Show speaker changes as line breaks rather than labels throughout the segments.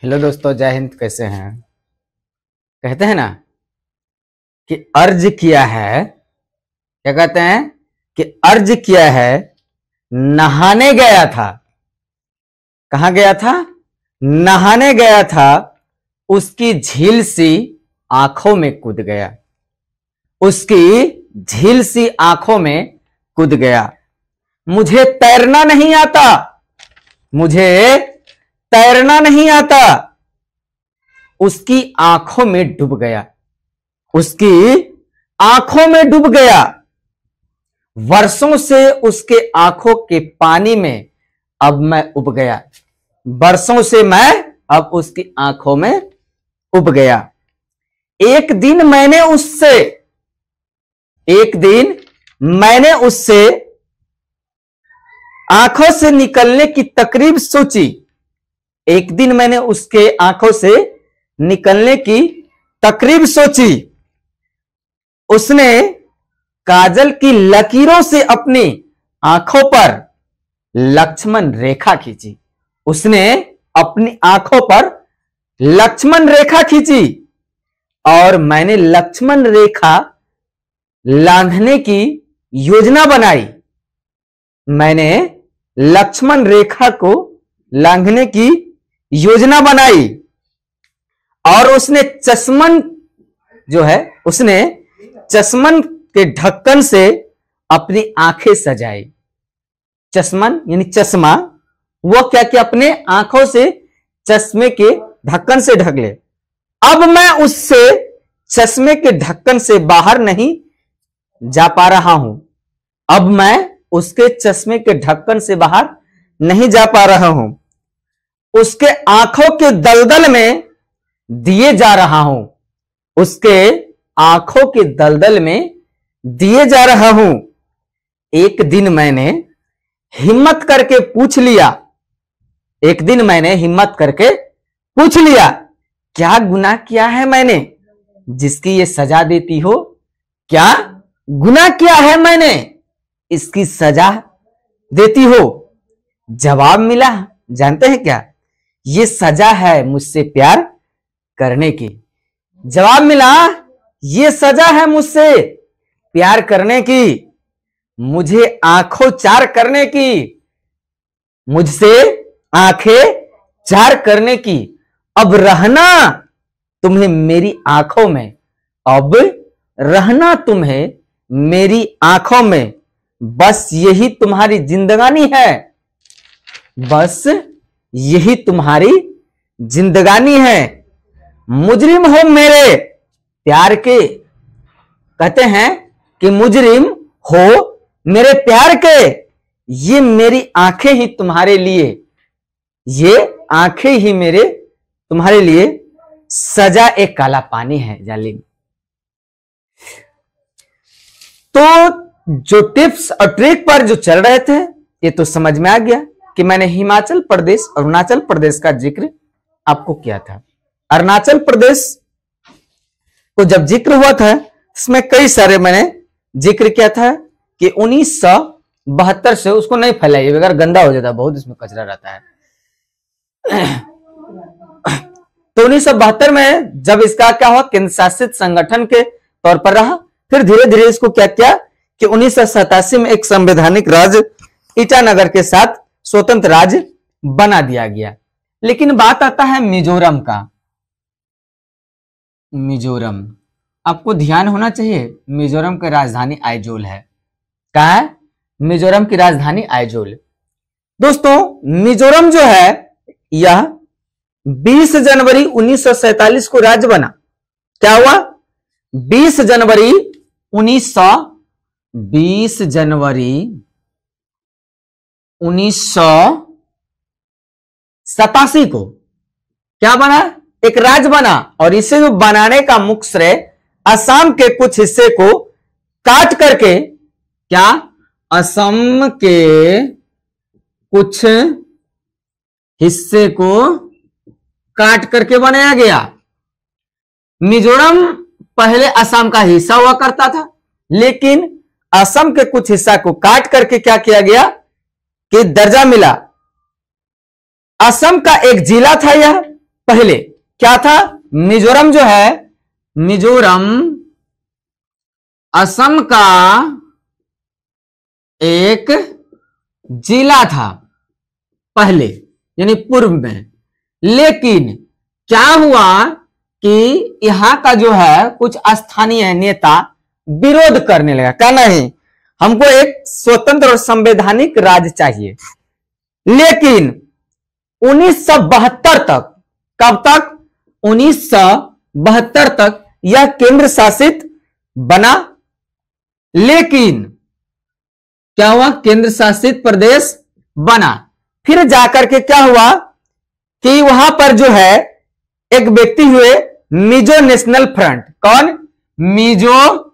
Hello दोस्तों, जय हिंद। कैसे हैं? कहते हैं ना कि अर्ज किया है, क्या कहते हैं कि अर्ज किया है, नहाने गया था। कहां गया था? नहाने गया था, उसकी झील सी आंखों में कूद गया। उसकी झील सी आंखों में कूद गया। मुझे तैरना नहीं आता, मुझे तैरना नहीं आता। उसकी आंखों में डूब गया, उसकी आंखों में डूब गया। वर्षों से उसके आंखों के पानी में अब मैं उब गया। वर्षों से मैं अब उसकी आंखों में उब गया। एक दिन मैंने उससे आंखों से निकलने की तकरीब सोची। एक दिन मैंने उसके आंखों से निकलने की तकरीब सोची। उसने काजल की लकीरों से अपनी आंखों पर लक्ष्मण रेखा खींची। उसने अपनी आंखों पर लक्ष्मण रेखा खींची और मैंने लक्ष्मण रेखा लांघने की योजना बनाई। मैंने लक्ष्मण रेखा को लांघने की योजना बनाई और उसने चश्मन के ढक्कन से अपनी आंखें सजाई। चश्मन यानी चश्मा, वो क्या किया? अपने आंखों से चश्मे के ढक्कन से ढक ले। अब मैं उससे चश्मे के ढक्कन से बाहर नहीं जा पा रहा हूं। अब मैं उसके चश्मे के ढक्कन से बाहर नहीं जा पा रहा हूं। उसके आंखों के दलदल में दिए जा रहा हूं। उसके आंखों के दलदल में दिए जा रहा हूं। एक दिन मैंने हिम्मत करके पूछ लिया, क्या गुनाह किया है मैंने जिसकी ये सजा देती हो? क्या गुनाह किया है मैंने इसकी सजा देती हो? जवाब मिला, जानते हैं क्या? ये सजा है मुझसे प्यार करने की। जवाब मिला, ये सजा है मुझसे प्यार करने की, मुझे आंखों चार करने की, मुझसे आंखें चार करने की। अब रहना तुम्हें मेरी आंखों में, अब रहना तुम्हें मेरी आंखों में। बस यही तुम्हारी जिंदगानी है, बस यही तुम्हारी जिंदगानी है। मुजरिम हो मेरे प्यार के, कहते हैं कि मुजरिम हो मेरे प्यार के। ये मेरी आंखें ही तुम्हारे लिए, ये आंखें ही मेरे तुम्हारे लिए सजा एक काला पानी है जालिम। तो जो टिप्स और ट्रिक पर जो चल रहे थे, ये तो समझ में आ गया कि मैंने हिमाचल प्रदेश और अरुणाचल प्रदेश का जिक्र आपको किया था। अरुणाचल प्रदेश को जब जिक्र हुआ था, इसमें कई सारे मैंने जिक्र किया था कि 1972 से उसको नहीं फैलाइए, अगर गंदा हो जाता, बहुत इसमें कचरा रहता है। तो 1972 में जब इसका क्या हुआ, केंद्र शासित संगठन के तौर पर रहा। फिर धीरे धीरे इसको क्या किया कि 1987 में एक संवैधानिक राज्य ईटानगर के साथ स्वतंत्र राज्य बना दिया गया। लेकिन बात आता है मिजोरम का। मिजोरम, आपको ध्यान होना चाहिए, मिजोरम की राजधानी आइजोल है। क्या है? मिजोरम की राजधानी आइजोल। दोस्तों, मिजोरम जो है यह 20 जनवरी 1947 को राज्य बना। क्या हुआ? 20 जनवरी 1987 को क्या बना? एक राज्य बना। और इसे जो बनाने का मुख्य श्रेय असम के कुछ हिस्से को काट करके, क्या? असम के कुछ हिस्से को काट करके बनाया गया। मिजोरम पहले असम का हिस्सा हुआ करता था, लेकिन असम के कुछ हिस्सा को काट करके क्या किया गया कि दर्जा मिला। असम का एक जिला था यह, पहले क्या था, मिजोरम जो है, मिजोरम असम का एक जिला था पहले, यानी पूर्व में। लेकिन क्या हुआ कि यहां का जो है कुछ स्थानीय नेता विरोध करने लगा, क्या नहीं, हमको एक स्वतंत्र और संवैधानिक राज्य चाहिए। लेकिन 1972 तक, कब तक, 1972 तक यह केंद्र शासित बना। लेकिन क्या हुआ, केंद्र शासित प्रदेश बना। फिर जाकर के क्या हुआ कि वहां पर जो है एक व्यक्ति हुए मिजो नेशनल फ्रंट। कौन, Mizo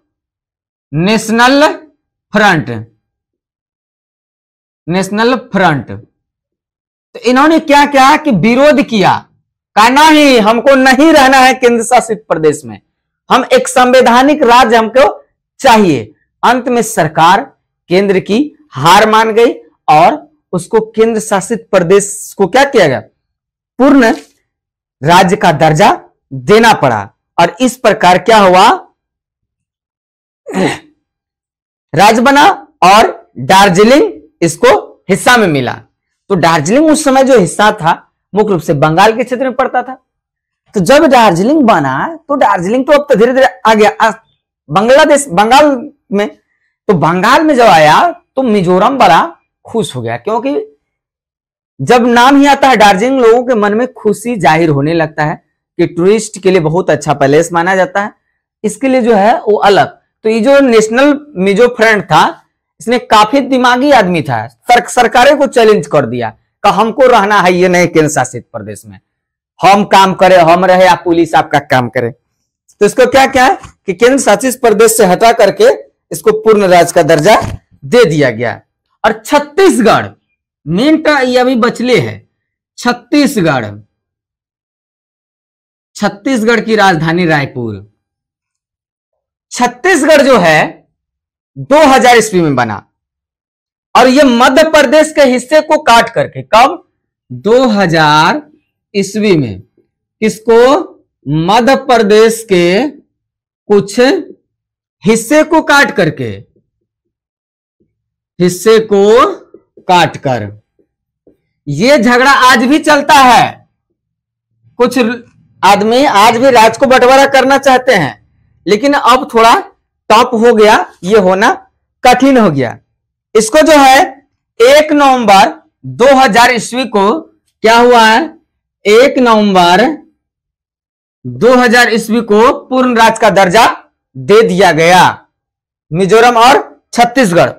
national front, national front. तो इन्होंने क्या किया कि विरोध किया, कहा नहीं, हमको नहीं रहना है केंद्र शासित प्रदेश में, हम एक संवैधानिक राज्य हमको चाहिए। अंत में सरकार केंद्र की हार मान गई और उसको केंद्र शासित प्रदेश को क्या किया गया, पूर्ण राज्य का दर्जा देना पड़ा। और इस प्रकार क्या हुआ, राज्य बना और दार्जिलिंग इसको हिस्सा में मिला। तो दार्जिलिंग उस समय जो हिस्सा था मुख्य रूप से बंगाल के क्षेत्र में पड़ता था। तो जब दार्जिलिंग बना तो दार्जिलिंग तो अब तो धीरे धीरे आ गया बांग्लादेश, बंगाल में। तो बंगाल में जब आया तो मिजोरम बड़ा खुश हो गया, क्योंकि जब नाम ही आता है दार्जिलिंग, लोगों के मन में खुशी जाहिर होने लगता है कि टूरिस्ट के लिए बहुत अच्छा पैलेस माना जाता है। इसके लिए जो है वो अलग। तो ये जो नेशनल मिजो फ्रंट था, इसने काफी दिमागी आदमी था, सरकारें को चैलेंज कर दिया कि हमको रहना है ये नए केंद्र शासित प्रदेश में, हम काम करें, हम रहे या पुलिस आपका काम करे। तो इसको क्या क्या है कि केंद्र शासित प्रदेश से हटा करके इसको पूर्ण राज्य का दर्जा दे दिया गया। और छत्तीसगढ़ मेन का ये अभी बचले है, छत्तीसगढ़, छत्तीसगढ़ की राजधानी रायपुर। छत्तीसगढ़ जो है 2000 ईस्वी में बना और ये मध्य प्रदेश के हिस्से को काट करके, कब, 2000 ईस्वी में, किसको, मध्य प्रदेश के कुछ हिस्से को काट करके, हिस्से को काटकर। ये झगड़ा आज भी चलता है। कुछ आदमी आज भी राज्य को बंटवारा करना चाहते हैं, लेकिन अब थोड़ा टॉप हो गया, ये होना कठिन हो गया। इसको जो है 1 नवंबर 2000 ईस्वी को क्या हुआ है, 1 नवंबर 2000 ईस्वी को पूर्ण राज्य का दर्जा दे दिया गया मिजोरम और छत्तीसगढ़।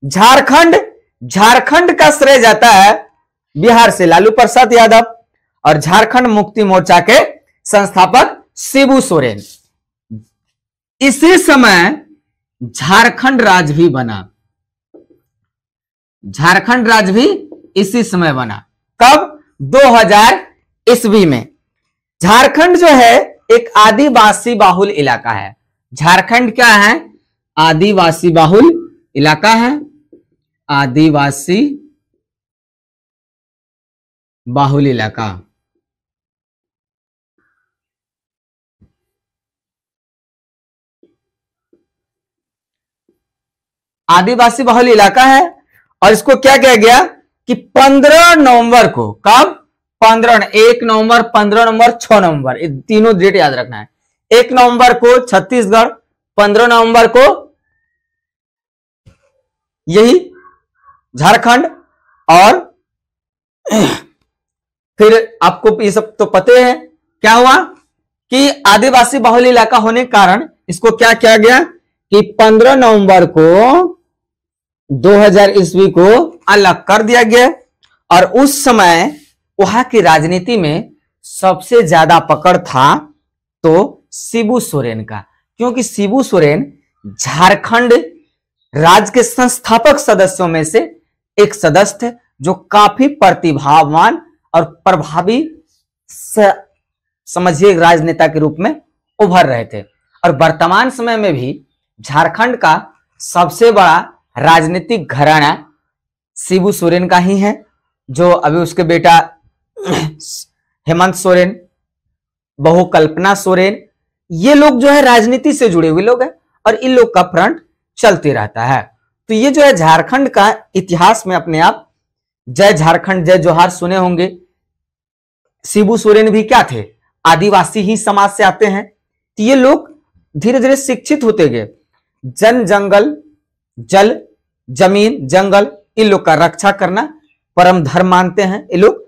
झारखंड, झारखंड का श्रेय जाता है बिहार से लालू प्रसाद यादव और झारखंड मुक्ति मोर्चा के संस्थापक शिबू सोरेन। इसी समय झारखंड राज्य भी बना, झारखंड राज्य भी इसी समय बना। कब, 2000 ईस्वी में। झारखंड जो है एक आदिवासी बाहुल इलाका है। झारखंड क्या है, आदिवासी बाहुल इलाका है, आदिवासी बाहुल इलाका। आदिवासी बहुल इलाका है और इसको क्या किया गया कि 15 नवंबर को, कब, 1 नवंबर, 15 नवंबर, 6 नवंबर, ये तीनों डेट याद रखना है। 1 नवंबर को छत्तीसगढ़, 15 नवंबर को यही झारखंड, और फिर आपको ये सब तो पते हैं क्या हुआ कि आदिवासी बहुल इलाका होने के कारण इसको क्या किया गया कि 15 नवंबर को 2000 ईस्वी को अलग कर दिया गया। और उस समय वहां की राजनीति में सबसे ज्यादा पकड़ था तो शिबू सोरेन का, क्योंकि शिबू सोरेन झारखंड राज्य के संस्थापक सदस्यों में से एक सदस्य थे, जो काफी प्रतिभावान और प्रभावी समझिए राजनेता के रूप में उभर रहे थे। और वर्तमान समय में भी झारखंड का सबसे बड़ा राजनीतिक घराना शिबू सोरेन का ही है, जो अभी उसके बेटा हेमंत सोरेन बहुकल्पना सोरेन, ये लोग जो है राजनीति से जुड़े हुए लोग हैं और इन लोग का फ्रंट चलते रहता है। तो ये जो है झारखंड का इतिहास में अपने आप जय झारखंड जय जोहार सुने होंगे। शिबू सोरेन भी क्या थे, आदिवासी ही समाज से आते हैं। तो ये लोग धीरे धीरे शिक्षित होते गए, जन जंगल जल जमीन जंगल इन लोग का रक्षा करना परम धर्म मानते हैं ये लोग,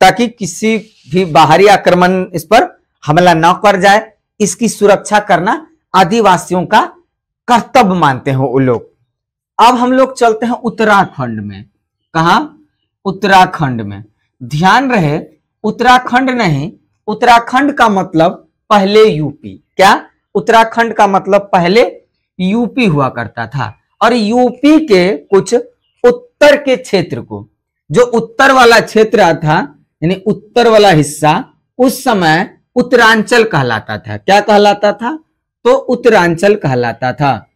ताकि किसी भी बाहरी आक्रमण इस पर हमला न कर जाए, इसकी सुरक्षा करना आदिवासियों का कर्तव्य मानते हैं वो लोग। अब हम लोग चलते हैं उत्तराखंड में। कहा? उत्तराखंड में। ध्यान रहे उत्तराखंड नहीं, उत्तराखंड का मतलब पहले यूपी। क्या? उत्तराखंड का मतलब पहले यूपी हुआ करता था और यूपी के कुछ उत्तर के क्षेत्र को, जो उत्तर वाला क्षेत्र था यानी उत्तर वाला हिस्सा, उस समय उत्तरांचल कहलाता था। क्या कहलाता था? तो उत्तरांचल कहलाता था,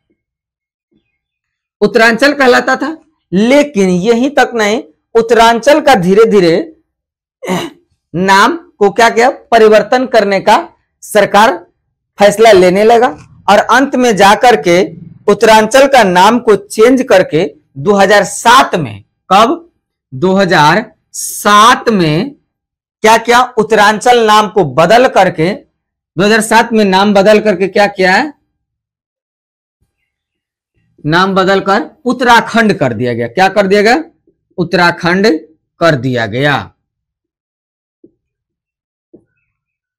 उत्तरांचल कहलाता था। लेकिन यहीं तक नहीं, उत्तरांचल का धीरे धीरे नाम को क्या किया, परिवर्तन करने का सरकार फैसला लेने लगा और अंत में जाकर के उत्तरांचल का नाम को चेंज करके 2007 में, कब? 2007 में क्या किया, उत्तरांचल नाम को बदल करके 2007 में नाम बदल करके क्या किया है, नाम बदलकर उत्तराखंड कर दिया गया। क्या कर दिया गया? उत्तराखंड कर दिया गया।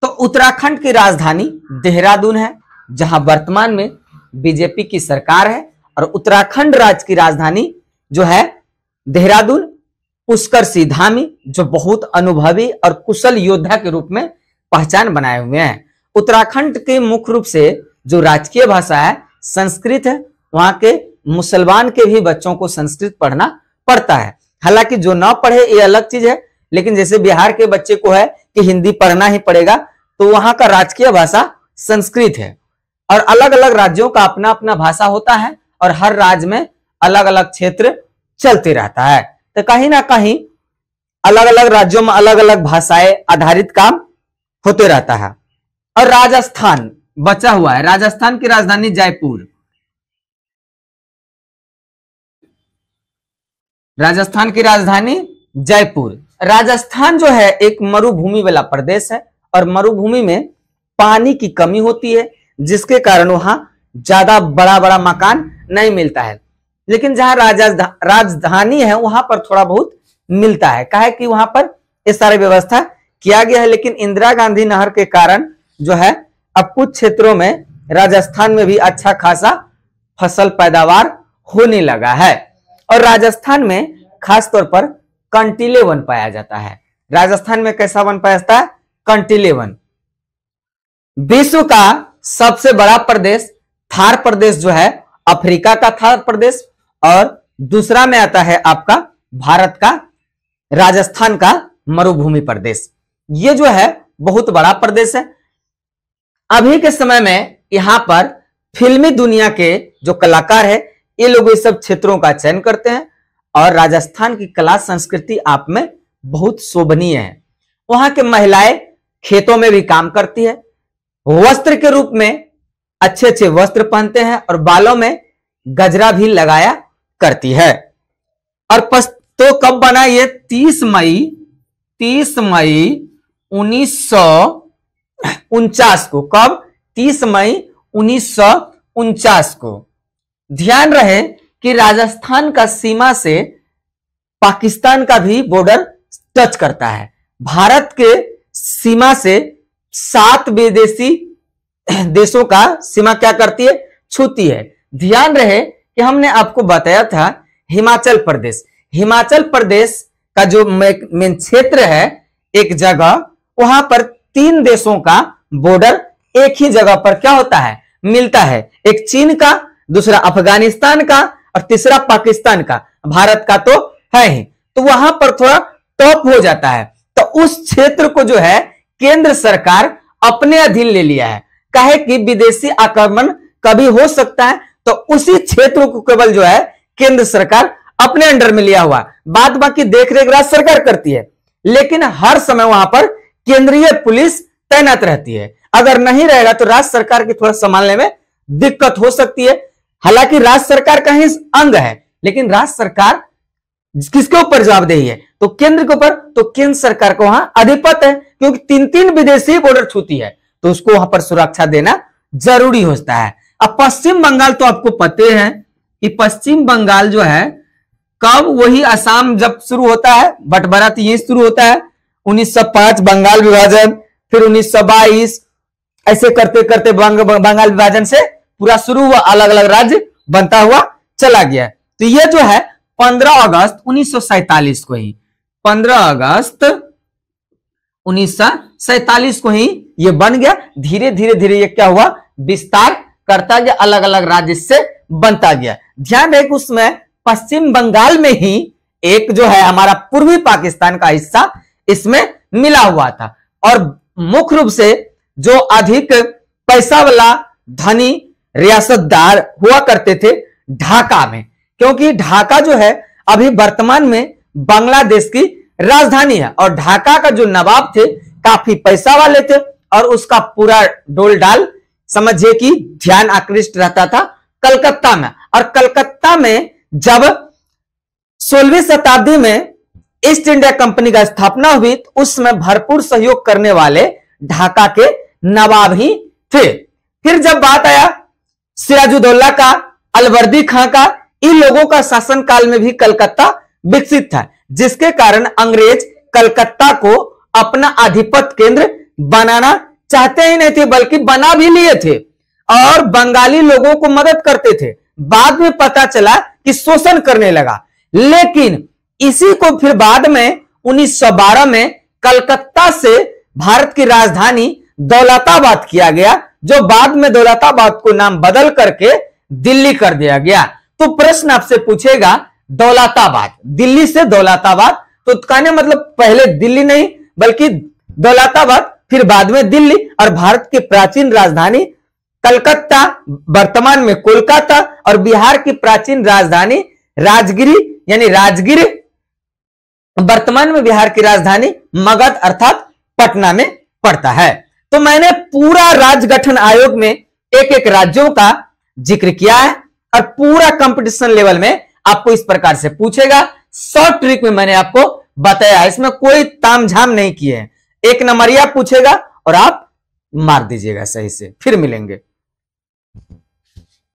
तो उत्तराखंड की राजधानी देहरादून है, जहां वर्तमान में बीजेपी की सरकार है। और उत्तराखंड राज्य की राजधानी जो है देहरादून, पुष्कर सिंह धामी जो बहुत अनुभवी और कुशल योद्धा के रूप में पहचान बनाए हुए हैं। उत्तराखंड के मुख्य रूप से जो राजकीय भाषा है संस्कृत है। वहां के मुसलमान के भी बच्चों को संस्कृत पढ़ना पड़ता है। हालांकि जो ना पढ़े ये अलग चीज है, लेकिन जैसे बिहार के बच्चे को है कि हिंदी पढ़ना ही पड़ेगा, तो वहां का राजकीय भाषा संस्कृत है। और अलग अलग राज्यों का अपना अपना भाषा होता है और हर राज्य में अलग अलग क्षेत्र चलते रहता है। तो कहीं ना कहीं अलग अलग राज्यों में अलग अलग भाषाएं आधारित काम होते रहता है। और राजस्थान बचा हुआ है, राजस्थान की राजधानी जयपुर। राजस्थान की राजधानी जयपुर। राजस्थान जो है एक मरुभूमि वाला प्रदेश है और मरुभूमि में पानी की कमी होती है, जिसके कारण वहां ज्यादा बड़ा बड़ा मकान नहीं मिलता है। लेकिन जहां राजधानी है वहां पर थोड़ा बहुत मिलता है। काहे कि वहां पर ये सारी व्यवस्था किया गया है। लेकिन इंदिरा गांधी नहर के कारण जो है अब कुछ क्षेत्रों में राजस्थान में भी अच्छा खासा फसल पैदावार होने लगा है। और राजस्थान में खास तौर पर कंटीले वन पाया जाता है। राजस्थान में कैसा वन पाया जाता है? कंटीले वन। विश्व का सबसे बड़ा प्रदेश थार प्रदेश जो है अफ्रीका का थार प्रदेश, और दूसरा में आता है आपका भारत का राजस्थान का मरुभूमि प्रदेश। ये जो है बहुत बड़ा प्रदेश है। अभी के समय में यहां पर फिल्मी दुनिया के जो कलाकार है ये लोग इस सब क्षेत्रों का चयन करते हैं। और राजस्थान की कला संस्कृति आप में बहुत शोभनीय है। वहां के महिलाएं खेतों में भी काम करती है, वस्त्र के रूप में अच्छे अच्छे वस्त्र पहनते हैं और बालों में गजरा भी लगाया करती है। और तो कब बना ये? 30 मई 1949 को। कब? 30 मई 1949 को। ध्यान रहे कि राजस्थान का सीमा से पाकिस्तान का भी बॉर्डर टच करता है। भारत के सीमा से 7 विदेशी देशों का सीमा क्या करती है? छूती है। ध्यान रहे कि हमने आपको बताया था हिमाचल प्रदेश, हिमाचल प्रदेश का जो मेन क्षेत्र है एक जगह, वहां पर 3 देशों का बॉर्डर एक ही जगह पर क्या होता है? मिलता है। एक चीन का, दूसरा अफगानिस्तान का और तीसरा पाकिस्तान का। भारत का तो है ही, तो वहां पर थोड़ा टॉप हो जाता है। तो उस क्षेत्र को जो है केंद्र सरकार अपने अधीन ले लिया है। काहे कि विदेशी आक्रमण कभी हो सकता है, तो उसी क्षेत्र को केवल जो है केंद्र सरकार अपने अंडर में लिया हुआ, बाद बाकी देखरेख राज्य सरकार करती है। लेकिन हर समय वहां पर केंद्रीय पुलिस तैनात रहती है। अगर नहीं रहेगा तो राज्य सरकार की थोड़ा संभालने में दिक्कत हो सकती है। हालांकि राज्य सरकार का ही अंग है, लेकिन राज्य सरकार किसके ऊपर जवाबदेही है? तो केंद्र के ऊपर। तो केंद्र सरकार को वहां अधिपत है, क्योंकि 3-3 विदेशी बॉर्डर छूती है, तो उसको वहां पर सुरक्षा देना जरूरी होता है। अब पश्चिम बंगाल तो आपको पते हैं कि पश्चिम बंगाल जो है कब, वही असम जब शुरू होता है, बंटवारा तो यही शुरू होता है 1905 बंगाल विभाजन, फिर 1922, ऐसे करते करते बंगाल विभाजन से पूरा शुरू हुआ, अलग अलग राज्य बनता हुआ चला गया। तो ये जो है 15 अगस्त 1947 को ही, 15 अगस्त 1947 को ही ये बन गया। धीरे धीरे धीरे ये क्या हुआ, विस्तार करता गया, अलग अलग राज्य से बनता गया। ध्यान रहे कि उसमें पश्चिम बंगाल में ही एक जो है हमारा पूर्वी पाकिस्तान का हिस्सा इसमें मिला हुआ था। और मुख्य रूप से जो अधिक पैसा वाला धनी रियासतदार हुआ करते थे ढाका में, क्योंकि ढाका जो है अभी वर्तमान में बांग्लादेश की राजधानी है। और ढाका का जो नवाब थे काफी पैसा वाले थे, और उसका पूरा डोल डाल समझिए कि ध्यान आकृष्ट रहता था कलकत्ता में। और कलकत्ता में जब 16वीं शताब्दी में ईस्ट इंडिया कंपनी का स्थापना हुई, तो उसमें भरपूर सहयोग करने वाले ढाका के नवाब ही थे। फिर जब बात आया सिराजुद्दौला का, अलवर्दी खां का, इन लोगों का शासनकाल में भी कलकत्ता विकसित था, जिसके कारण अंग्रेज कलकत्ता को अपना आधिपत्य केंद्र बनाना चाहते ही नहीं थे, बल्कि बना भी लिए थे और बंगाली लोगों को मदद करते थे। बाद में पता चला कि शोषण करने लगा, लेकिन इसी को फिर बाद में 1912 में कलकत्ता से भारत की राजधानी दौलताबाद किया गया, जो बाद में दौलताबाद को नाम बदल करके दिल्ली कर दिया गया। तो प्रश्न आपसे पूछेगा दौलताबाद, दिल्ली से दौलताबाद, तो कहने मतलब पहले दिल्ली नहीं बल्कि दौलताबाद, फिर बाद में दिल्ली। और भारत की प्राचीन राजधानी कलकत्ता, वर्तमान में कोलकाता, और बिहार की प्राचीन राजधानी राजगिरी यानी राजगीर, वर्तमान में बिहार की राजधानी मगध अर्थात पटना में पड़ता है। तो मैंने पूरा राज्य गठन आयोग में एक एक राज्यों का जिक्र किया है, और पूरा कंपटीशन लेवल में आपको इस प्रकार से पूछेगा। शॉर्ट ट्रिक में मैंने आपको बताया, इसमें कोई तामझाम नहीं किए हैं। एक नंबरिया पूछेगा और आप मार दीजिएगा सही से। फिर मिलेंगे।